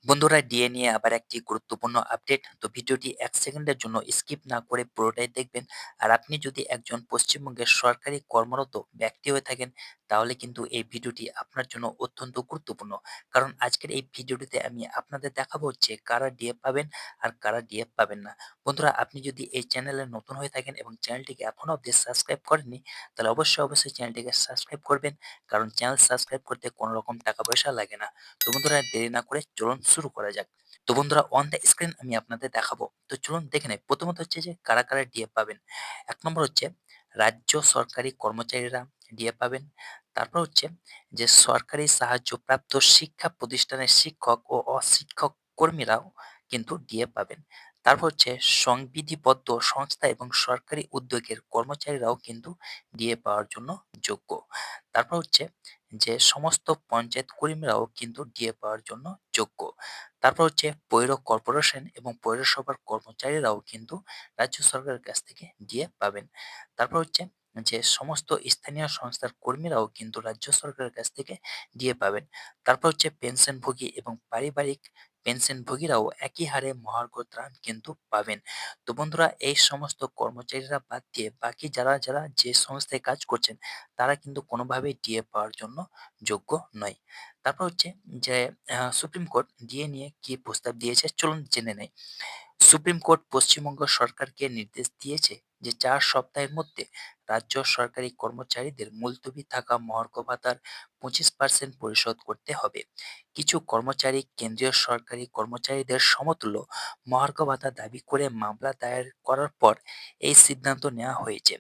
বন্ধুরা, ডিএ নিয়ে আবার একটি গুরুত্বপূর্ণ আপডেট। তো ভিডিওটি ১ সেকেন্ডের জন্য স্কিপ না করে পুরোটাই দেখবেন। আর আপনি যদি একজন পশ্চিমবঙ্গের সরকারি কর্মরত ব্যক্তি হয়ে থাকেন, তাহলে কিন্তু এই ভিডিওটি আপনার জন্য অত্যন্ত গুরুত্বপূর্ণ। কারণ আজকের এই ভিডিওটিতে আমি আপনাদের দেখাবো হচ্ছে কারা ডিএ পাবেন আর কারা ডিএ পাবেন না। বন্ধুরা, আপনি যদি এই চ্যানেলে নতুন হয়ে থাকেন এবং চ্যানেলটিকে এখনো অবধি সাবস্ক্রাইব করেননি, তাহলে অবশ্যই চ্যানেলটিকে সাবস্ক্রাইব করবেন। কারণ চ্যানেল সাবস্ক্রাইব করতে কোনো রকম টাকা পয়সা লাগে না। তো বন্ধুরা, দেরি না করে চলুন শুরু করা যাক। তো বন্ধুরা, অন দ্য স্ক্রিন আমি আপনাদের দেখাবো। তো চলুন দেখে নেই। প্রথমত হচ্ছে যে কারা ডিএ পাবেন। ১ নম্বর হচ্ছে রাজ্য সরকারি কর্মচারীরা ডিএ পাবেন। তারপর হচ্ছে যে সরকারি সাহায্যপ্রাপ্ত শিক্ষা প্রতিষ্ঠানের শিক্ষক ও অশিক্ষক কর্মীরাও কিন্তু ডিএ পাবেন। তারপর হচ্ছে সংবিধিবদ্ধ সংস্থা এবং সরকারি উদ্যোগের কর্মচারীরাও কিন্তু ডিএ পাওয়ার জন্য যোগ্য। তারপর হচ্ছে যে সমস্ত পঞ্চায়েত কর্মীরাও কিন্তু ডিএ পাওয়ার জন্য যোগ্য। তারপর হচ্ছে পৌর কর্পোরেশন এবং পৌরসভার কর্মচারীরাও কিন্তু রাজ্য সরকারের কাছ থেকে ডিএ পাবেন। তারপর হচ্ছে যে সমস্ত স্থানীয় সংস্থার কর্মীরাও কিন্তু রাজ্য সরকারের কাছ থেকে ডিএ পাবেন। তারপর হচ্ছে পেনশনভোগী এবং পারিবারিক পেনশনভোগীরাও একই হারে মহার্ঘ ত্রাণ কিন্তু পাবেন। তো বন্ধুরা, এই সমস্ত কর্মচারীরা বাদ দিয়ে বাকি যারা যে সংস্থায় কাজ করছেন, তারা কিন্তু কোনোভাবেই ডিএ পাওয়ার জন্য যোগ্য নয়। তারপর হচ্ছে যে সুপ্রিম কোর্ট ডিএ নিয়ে কি প্রস্তাব দিয়েছে, চলুন জেনে নেই। সুপ্রিম কোর্ট পশ্চিমবঙ্গ সরকারকে নির্দেশ দিয়েছে যে ৪ সপ্তাহের মধ্যে রাজ্য সরকারি কর্মচারীদের মুলতবি থাকা মহার্ঘ ভাতার ২৫% পরিশোধ করতে হবে। কিছু কর্মচারী কেন্দ্রীয় সরকারি কর্মচারীদের সমতুল্য মহার্ঘ ভাতা দাবি করে মামলা দায়ের করার পর এই সিদ্ধান্ত নেওয়া হয়েছে।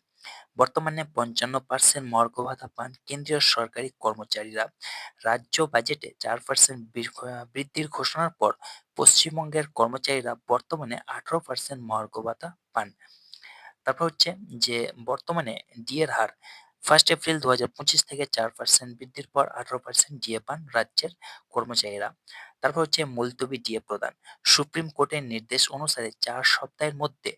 বর্তমানে ৫৫% মহার্ঘ ভাতা পান কেন্দ্রীয় সরকারি কর্মচারীরা। রাজ্য বাজেটে ৪% বৃদ্ধির ঘোষণার পর পশ্চিমবঙ্গের কর্মচারীরা বর্তমানে ১৮% মহার্ঘ ভাতা পান। তারপর হচ্ছে যে বর্তমানে ডিএর হার 1 এপ্রিল ২০২৫ থেকে ৪% বৃদ্ধির পর ১৮% ডিএ পান রাজ্যের কর্মচারীরা। তারপর হচ্ছে মুলতবি ডিএ প্রদান। সুপ্রিম কোর্টের নির্দেশ অনুসারে ৪ সপ্তাহের মধ্যে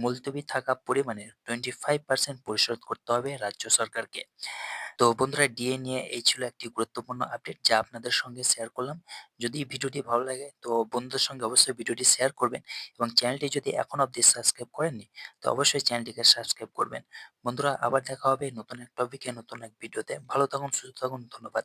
মুলতবি থাকা পরিমাণের 25% পরিশোধ করতে হবে রাজ্য সরকারকে। তো বন্ধুরা, ডিএ নিয়ে এই ছিল একটি গুরুত্বপূর্ণ আপডেট যা আপনাদের সঙ্গে শেয়ার করলাম। যদি ভিডিওটি ভালো লাগে তো বন্ধুদের সঙ্গে অবশ্যই ভিডিওটি শেয়ার করবেন এবং চ্যানেলটি যদি এখনো অবধি সাবস্ক্রাইব করেননি, তো অবশ্যই চ্যানেলটিকে সাবস্ক্রাইব করবেন। বন্ধুরা, আবার দেখা হবে নতুন এক টপিকে, নতুন এক ভিডিওতে। ভালো থাকুন, সুস্থ থাকুন। ধন্যবাদ।